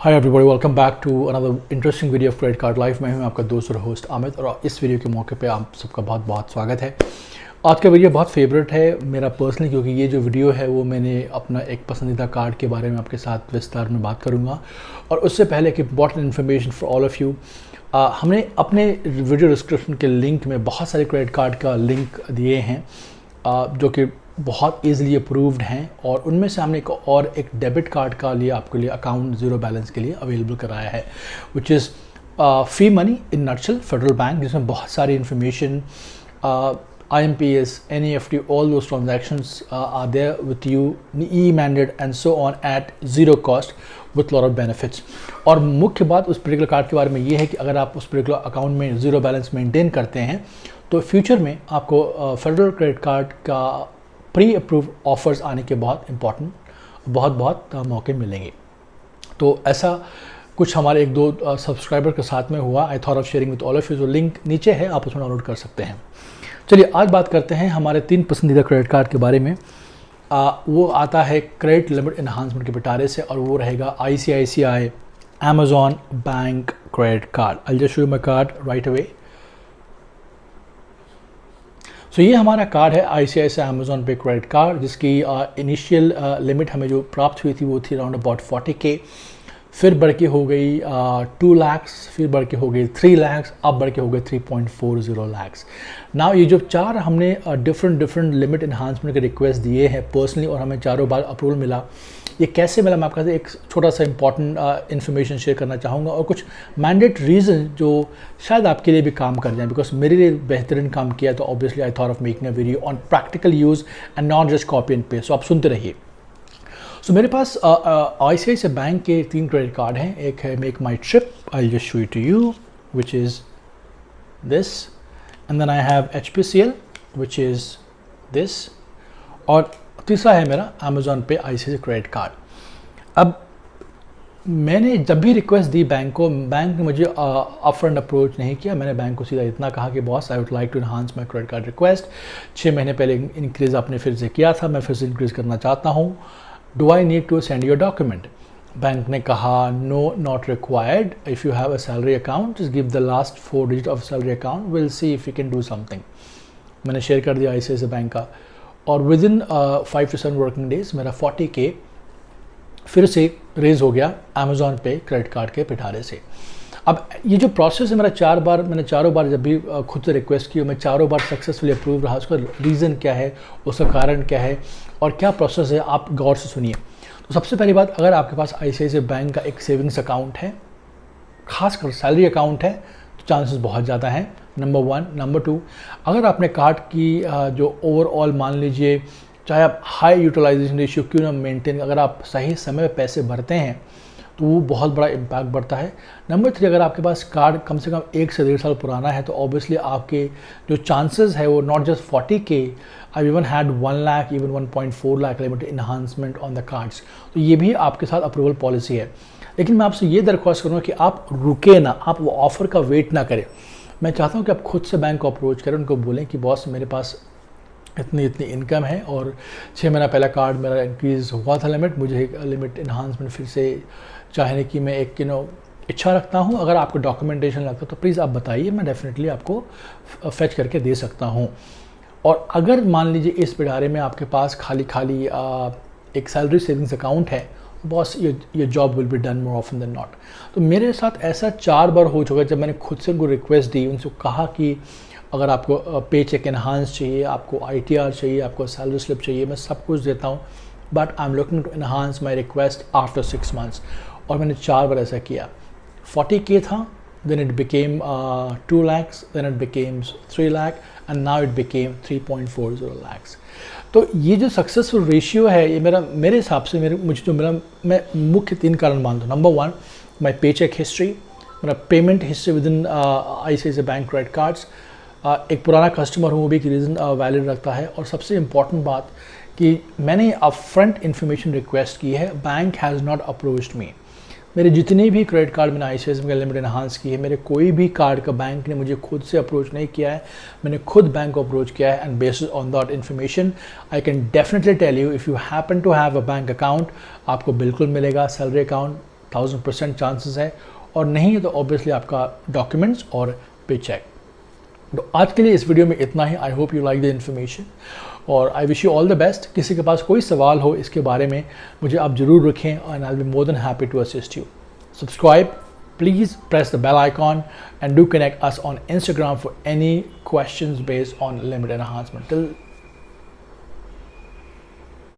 Hi everybody, welcome back to another interesting video of credit card life. मैं हूं आपका दोस्त और होस्ट अमित, और इस वीडियो के मौके पे आप सबका बहुत बहुत स्वागत है। आज का वीडियो बहुत फेवरेट है मेरा पर्सनली, क्योंकि ये जो वीडियो है वो मैंने अपना एक पसंदीदा कार्ड के बारे में आपके साथ विस्तार में बात करूँगा। और उससे पहले एक important information for all of you, हमने अपने वीडियो डिस्क्रिप्शन के लिंक में बहुत सारे क्रेडिट कार्ड का लिंक दिए हैं जो कि बहुत ईजिली अप्रूव्ड हैं, और उनमें से हमने एक डेबिट कार्ड का लिए आपके लिए अकाउंट ज़ीरो बैलेंस के लिए अवेलेबल कराया है, which is free money in nutshell federal bank, जिसमें बहुत सारी information IMPS, NEFT, all those transactions are there with you, e-mandate and so on at zero cost with lot of benefits। और मुख्य बात उस पर्टिकुलर कार्ड के बारे में ये है कि अगर आप उस पर्टिकुलर अकाउंट में ज़ीरो बैलेंस मेंटेन करते हैं तो फ्यूचर में आपको फेडरल क्रेडिट कार्ड का प्री अप्रूव ऑफर्स आने के बहुत मौके मिलेंगे। तो ऐसा कुछ हमारे एक दो सब्सक्राइबर के साथ में हुआ। आई thought of sharing with all of you, जो लिंक नीचे है आप उसमें डाउनलोड कर सकते हैं। चलिए आज बात करते हैं हमारे 3 पसंदीदा क्रेडिट कार्ड के बारे में। वो आता है क्रेडिट लिमिट इन्हांसमेंट के पिटारे से, और वो रहेगा ICICI Amazon bank credit card. I just show you my card right away. So ये हमारा कार्ड है ICICI Amazon pay credit card, जिसकी इनिशियल लिमिट हमें जो प्राप्त हुई थी वो थी अराउंड अबाउट 40K, फिर बढ़ के हो गई 2 लाख, फिर बढ़ के हो गई 3 लाख, अब बढ़ के हो गए 3.40 लाख। ना ये जो 4 हमने डिफरेंट लिमिट इन्हांसमेंट के रिक्वेस्ट दिए हैं पर्सनली, और हमें चारों बार अप्रूवल मिला। ये कैसे मिला, मैं आपके साथ एक छोटा सा इंपॉर्टेंट इन्फॉर्मेशन शेयर करना चाहूँगा, और कुछ मैंडेट रीज़न जो शायद आपके लिए भी काम कर जाएं, बिकॉज मेरे लिए बेहतरीन काम किया, तो obviously I thought of making a video on practical use and not just copy and paste. So आप सुनते रहिए। सो मेरे पास ICICI बैंक के 3 क्रेडिट कार्ड हैं। एक है make my trip, I just show it to you, which is this, and then I have HPCL which is this, और तीसरा है मेरा अमेज़ॉन पे ICICI क्रेडिट कार्ड। अब मैंने जब भी रिक्वेस्ट दी बैंक को, बैंक ने मुझे अपफ्रंट अप्रोच नहीं किया। मैंने बैंक को सीधा इतना कहा कि boss, I would like to enhance my credit card request. 6 महीने पहले इंक्रीज़ आपने फिर से किया था, मैं फिर से इंक्रीज़ करना चाहता हूँ। Do I need to send your document? Bank ने कहा no, not required. If you have a salary account, just give the last 4 digit of salary account, will see if you can do something. मैंने share कर दिया ICICI bank का, और within 5 to 7 working days मेरा 40K फिर से raise हो गया अमेज़ॉन पे क्रेडिट कार्ड के पिटारे से। अब ये जो प्रोसेस है मेरा मैंने चारों बार जब भी खुद से रिक्वेस्ट की, मैं चारों बार सक्सेसफुली अप्रूव रहा। उसका रीज़न क्या है, उसका कारण क्या है, और क्या प्रोसेस है, आप गौर से सुनिए। तो सबसे पहली बात, अगर आपके पास ICICI बैंक का एक सेविंग्स अकाउंट है, खासकर सैलरी अकाउंट है, तो चांसेस बहुत ज़्यादा हैं, नंबर 1। नंबर 2, अगर आपने कार्ड की जो ओवरऑल मान लीजिए, चाहे आप हाई यूटिलाइजेशन रेशियो क्यों ना मेंटेन, अगर आप सही समय पे पैसे भरते हैं तो वो बहुत बड़ा इम्पैक्ट बढ़ता है। नंबर 3, अगर आपके पास कार्ड कम से कम 1 से 1.5 साल पुराना है, तो ऑब्वियसली आपके जो चांसेस है वो not just 40K, I even had 1 lakh, even 1.4 lakh limit enhancement on the cards. तो ये भी आपके साथ अप्रूवल पॉलिसी है। लेकिन मैं आपसे ये दरख्वास्त करूँगा कि आप रुके ना, आप वो ऑफ़र का वेट ना करें। मैं चाहता हूँ कि आप खुद से बैंक को अप्रोच करें, उनको बोलें कि बॉस, मेरे पास इतनी इनकम है, और 6 महीना पहला कार्ड मेरा इंक्रीज़ हुआ था लिमिट, मुझे एक लिमिट इन्हांसमेंट फिर से चाहने की मैं एक इच्छा रखता हूँ। अगर आपको डॉक्यूमेंटेशन लगता है तो प्लीज़ आप बताइए, मैं डेफिनेटली आपको फेच करके दे सकता हूँ। और अगर मान लीजिए इस पिटारे में आपके पास खाली एक सैलरी सेविंग्स अकाउंट है, बॉस, ये job will be done more often than not. तो मेरे साथ ऐसा 4 बार हो चुका है, जब मैंने खुद से उनको रिक्वेस्ट दी, उनसे कहा कि अगर आपको पे चेक इन्हांस चाहिए, आपको ITR चाहिए, आपको सैलरी स्लिप चाहिए, मैं सब कुछ देता हूँ, but I am looking to enhance my request after 6 months. और मैंने 4 बार ऐसा किया। 40K था, then it became 2 lakhs, then it became 3 lakh, and now it became 3.40 lakhs। तो ये जो सक्सेसफुल रेशियो है, ये मेरे हिसाब से मैं मुख्य 3 कारण मानता हूँ। नंबर 1, माई पे चेक हिस्ट्री, मेरा payment history with in ICICI bank credit cards. एक पुराना कस्टमर हूँ, वो भी एक रीज़न वैलिड रखता है। और सबसे इम्पॉर्टेंट बात कि मैंने अपफ्रंट इन्फॉर्मेशन रिक्वेस्ट की है, बैंक हैज़ नॉट अप्रोच्ड मी। मेरे जितने भी क्रेडिट कार्ड मैंने ICICI में लिमिट इन्हांस की है, मेरे कोई भी कार्ड का बैंक ने मुझे खुद से अप्रोच नहीं किया है, मैंने खुद बैंक को अप्रोच किया है। And based on that information I can definitely tell you, if you happen to have a bank account, आपको बिल्कुल मिलेगा। सैलरी अकाउंट 1000% चांसेस है, और नहीं तो ऑब्वियसली आपका डॉक्यूमेंट्स और पे चेक। तो आज के लिए इस वीडियो में इतना ही। I hope you like the information और I wish you all the best. किसी के पास कोई सवाल हो इसके बारे में मुझे आप ज़रूर रखें and I will be more than happy to assist you. Subscribe, please press the bell icon and do connect us on Instagram for any questions based on limit enhancement. Till